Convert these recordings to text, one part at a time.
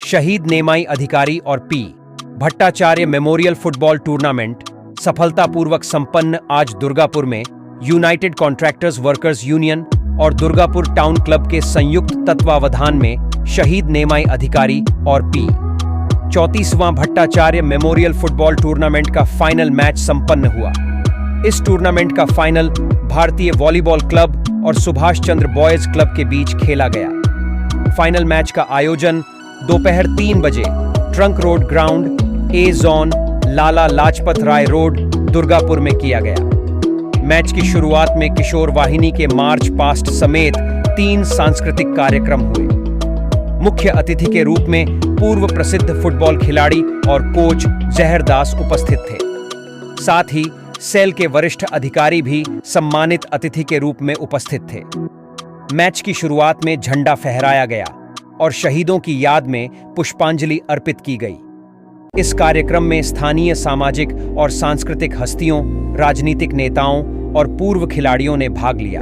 शहीद नेमाई अधिकारी और P Bhattacharya memorial football tournament सफलतापूर्वक संपन्न आज दुर्गापुर में यूनाइटेड कॉन्ट्रैक्टर्स वर्कर्स यूनियन और दुर्गापुर टाउन क्लब के संयुक्त तत्वावधान में शहीद नेमाई अधिकारी और पी 34वां भट्टाचार्य मेमोरियल फुटबॉल टूर्नामेंट का फाइनल मैच संपन्न हुआ। इस टूर्नामेंट का फाइनल भारतीय वॉलीबॉल क्लब और सुभाष चंद्र बॉयज क्लब के बीच खेला गया। फाइनल मैच का आयोजन दोपहर 3 बजे ट्रंक रोड ग्राउंड ए जोन लाला लाजपत राय रोड दुर्गापुर में किया गया। मैच की शुरुआत में किशोर वाहिनी के मार्च पास्ट समेत 3 सांस्कृतिक कार्यक्रम हुए। मुख्य अतिथि के रूप में पूर्व प्रसिद्ध फुटबॉल खिलाड़ी और कोच जहरदास उपस्थित थे। साथ ही सेल के वरिष्ठ अधिकारी भी सम्मानित अतिथि के रूप में उपस्थित थे। मैच की शुरुआत में झंडा फहराया गया और शहीदों की याद में पुष्पांजलि अर्पित की गई। इस कार्यक्रम में स्थानीय सामाजिक और सांस्कृतिक हस्तियों, राजनीतिक नेताओं और पूर्व खिलाड़ियों ने भाग लिया।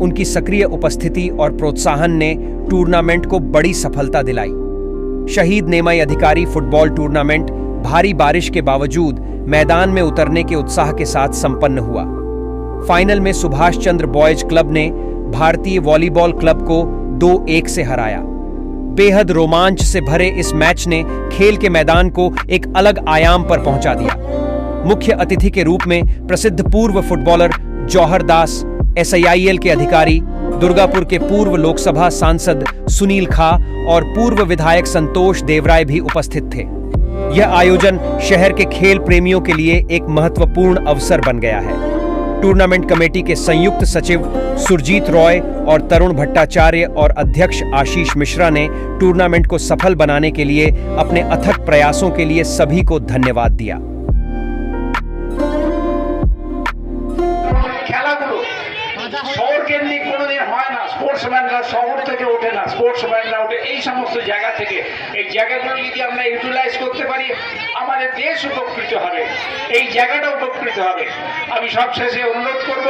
उनकी सक्रिय उपस्थिति और प्रोत्साहन ने टूर्नामेंट को बड़ी सफलता दिलाई। शहीद नेमाई अधिकारी फुटबॉल टूर्नामेंट भारी बारिश के बावजूद मैदान में उतरने के उत्साह के साथ संपन्न हुआ। फाइनल में सुभाष चंद्र बॉयज क्लब ने भारतीय वॉलीबॉल क्लब को 2-1 से हराया। बेहद रोमांच से भरे इस मैच ने खेल के मैदान को एक अलग आयाम पर पहुंचा दिया। मुख्य अतिथि के रूप में प्रसिद्ध पूर्व फुटबॉलर जौहर दास, SIIL के अधिकारी, दुर्गापुर के पूर्व लोकसभा सांसद सुनील खा और पूर्व विधायक संतोष देवराय भी उपस्थित थे। यह आयोजन शहर के खेल प्रेमियों के लिए एक महत्वपूर्ण अवसर बन गया है। टूर्नामेंट कमेटी के संयुक्त सचिव सुरजीत रॉय और तरुण भट्टाचार्य और अध्यक्ष आशीष मिश्रा ने टूर्नामेंट को सफल बनाने के लिए अपने अथक प्रयासों के लिए सभी को धन्यवाद दिया। শহর কেন্দ্রিক কোনোদিন হয় না। স্পোর্টসম্যানরা শহর থেকে ওঠে না, স্পোর্টসম্যানরা ওঠে এই সমস্ত জায়গা থেকে। এই জায়গাগুলো যদি আমরা ইউটিলাইজ করতে পারি আমাদের দেশ উপকৃত হবে, এই জায়গাটা উপকৃত হবে। আমি সবশেষে অনুরোধ করব,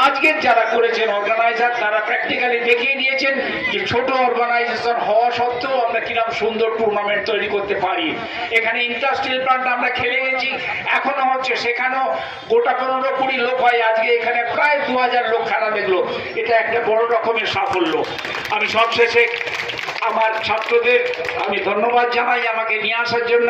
আজকের যারা করেছেন অর্গানাইজার তারা প্র্যাকটিক্যালি দেখিয়ে দিয়েছেন যে ছোট অর্গানাইজেশন হওয়া সত্ত্বেও আমরা কিরকম সুন্দর টুর্নামেন্ট তৈরি করতে পারি। এখানে ইন্ডাস্ট্রিয়াল প্ল্যান্ট আমরা খেলে গেছি, এখনো হচ্ছে, সেখানেও গোটা 15-20 লোক হয়, আজকে এখানে প্রায় 2000 লোক খেলা দেখলো। এটা একটা বড় রকমের সাফল্য। আমি সবশেষে আমার ছাত্রদের আমি ধন্যবাদ জানাই আমাকে নিয়ে আসার জন্য,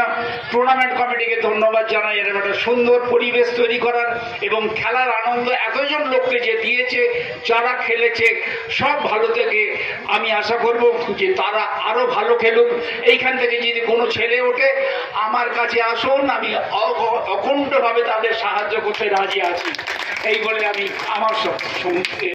টুর্নামেন্ট কমিটিকে ধন্যবাদ জানাই এর একটা সুন্দর পরিবেশ তৈরি করার এবং খেলার আনন্দ এতজন লোককে যে দিয়েছে, যারা খেলেছে সব ভালো থেকে। আমি আশা করব যে তারা আরো ভালো খেলুক। এইখান থেকে যদি কোনো ছেলে ওঠে আমার কাছে আসুন, আমি অখণ্ডভাবে তাদের সাহায্য করতে রাজি আছি। এই বলে আমি আমার